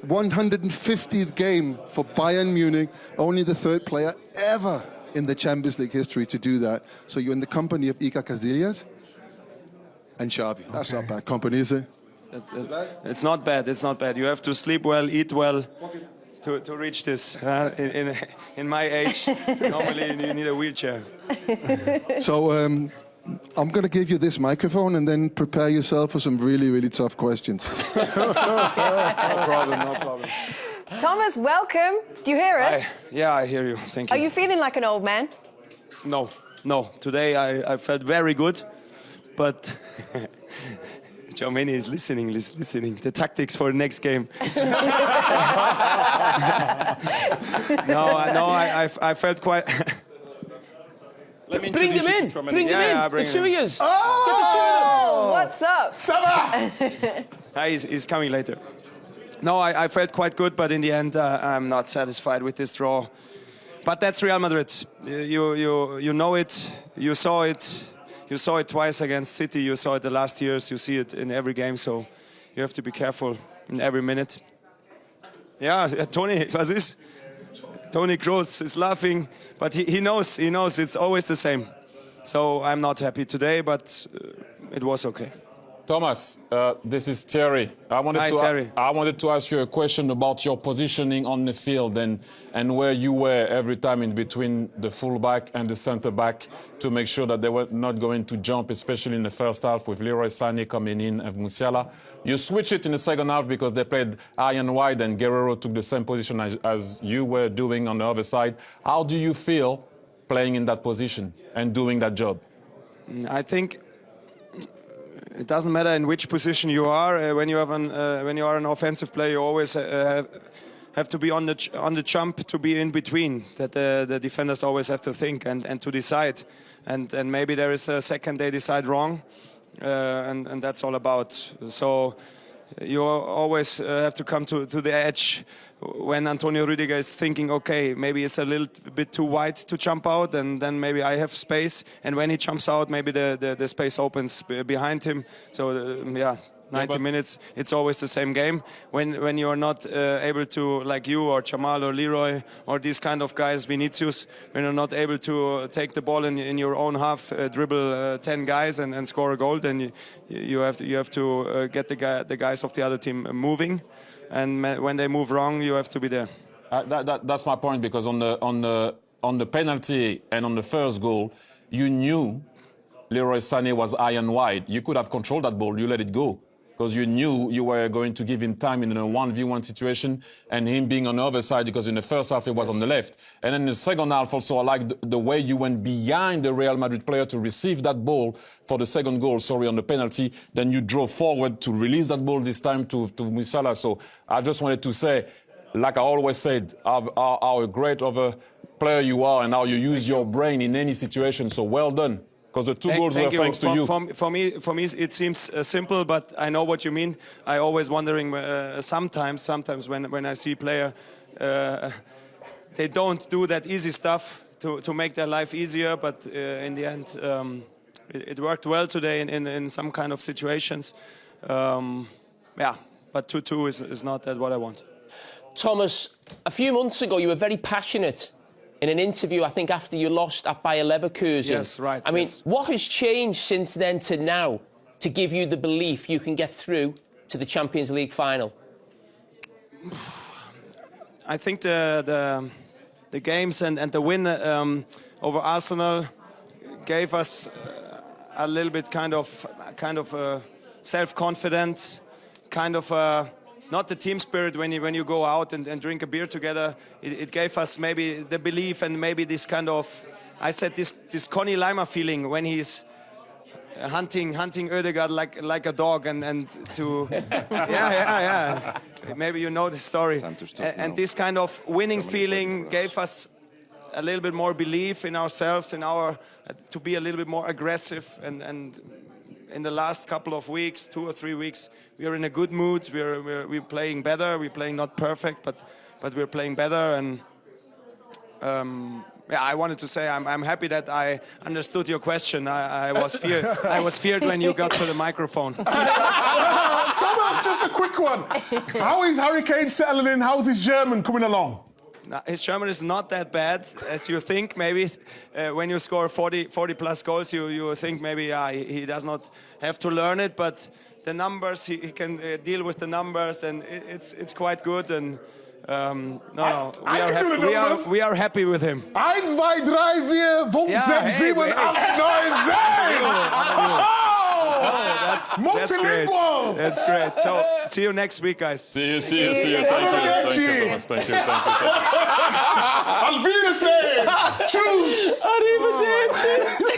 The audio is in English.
150th game for Bayern Munich, only the third player ever in the Champions League history to do that. So you're in the company of Iker Casillas and Xavi. That's not bad company, is it? It's not bad. It's not bad. You have to sleep well, eat well to reach this. In my age, normally you need a wheelchair. So I'm going to give you this microphone and then prepare yourself for some really, really tough questions. No problem, no problem. Thomas, welcome. Do you hear us? Yeah, I hear you. Thank you. Are you feeling like an old man? No. Today I felt very good, but Giovanni is listening. The tactics for the next game. I felt quite. Let me bring them in. Bring them in. The two of yous. Oh! Get the two of them. What's up? He's coming later. No, I felt quite good, but in the end, I'm not satisfied with this draw. But that's Real Madrid. You know it. You saw it. You saw it twice against City. You saw it the last years. You see it in every game. So you have to be careful in every minute. Yeah, Tony, was ist? Tony Kroos is laughing, but he knows it's always the same. So I'm not happy today, but it was okay. Thomas, this is Terry. I wanted to ask you a question about your positioning on the field and where you were every time in between the fullback and the centre back to make sure that they were not going to jump, especially in the first half with Leroy Sané coming in and Musiala. You switched it in the second half because they played high and wide and Guerrero took the same position as you were doing on the other side. How do you feel playing in that position and doing that job? I think it doesn't matter in which position you are. When you are an offensive player, you always have to be on the jump to be in between. That the defenders always have to think and to decide. And maybe there is a second they decide wrong, and that's all about. So you always have to come to the edge. When Antonio Rüdiger is thinking, okay, maybe it's a little bit too wide to jump out, and then maybe I have space. And when he jumps out, maybe the space opens behind him. So 90 minutes, it's always the same game. When you are not able to, like you or Jamal or Leroy or these kind of guys, Vinicius, when you're not able to take the ball in your own half, dribble 10 guys and score a goal, then you have to get the guys of the other team moving. And when they move wrong, you have to be there. That's my point, because on the penalty and on the first goal, you knew Leroy Sané was high and wide. You could have controlled that ball. You let it go because you knew you were going to give him time in a 1v1 situation, and him being on the other side, because in the first half he was on the left. And then in the second half also, I like the way you went behind the Real Madrid player to receive that ball for the second goal, on the penalty. Then you drove forward to release that ball this time to Musiala. So I just wanted to say, like I always said, how great of a player you are and how you use your brain in any situation. So well done. Because the two goals were thanks to you. For me, it seems simple, but I know what you mean. I always wondering sometimes when I see player, they don't do that easy stuff to make their life easier. But in the end, it worked well today in some kind of situations. But 2-2 is not what I want. Thomas, a few months ago you were very passionate in an interview, I think, after you lost at Bayer Leverkusen. Yes, right. I mean, what has changed since then to now to give you the belief you can get through to the Champions League final? I think the games and the win over Arsenal gave us a little bit kind of self-confident, kind of not the team spirit when you go out and drink a beer together. It gave us maybe the belief and maybe this kind of, I said this Conny Leimer feeling when he's hunting Ødegaard like a dog and to yeah. Maybe you know the story. And this kind of winning feeling gave us a little bit more belief in ourselves, to be a little bit more aggressive and in the last couple of weeks, 2 or 3 weeks, we are in a good mood. We're playing better. We're playing not perfect, but we're playing better. And Yeah, I wanted to say I'm happy that I understood your question. I was feared when you got to the microphone. Thomas, just a quick one. How is Harry Kane settling in? How's his German coming along? His German is not that bad as you think. Maybe when you score 40 plus goals, you think maybe he does not have to learn it. But the numbers, he can deal with the numbers, and it's quite good. And we are happy with him. 1, 2, 3, 4, 5, 6, 7, 8, 9, 10! That's great. That's great. So see you next week, guys. See you. Thank you, Thomas. Thank you. Auf Wiedersehen! Tschüss! Arrivederci!